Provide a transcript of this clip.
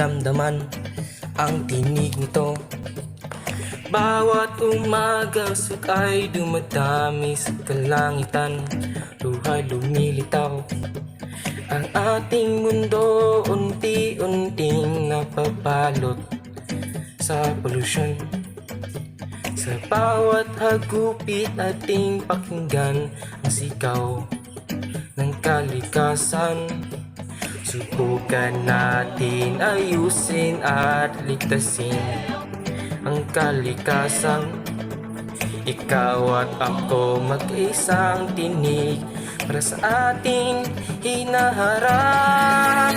maramdaman ang tinig nito. Bawat umaga usok ay dumadami sa kalangitan, luhay lumilitaw. Ang ating mundo unti-unting napabalot sa polusyon. Sa bawat hagupit ating pakinggan ang sigaw ng kalikasan. Subukan natin ayusin at ligtasin ang kalikasan. Ikaw at ako mag-isang tinig para sa ating hinaharap.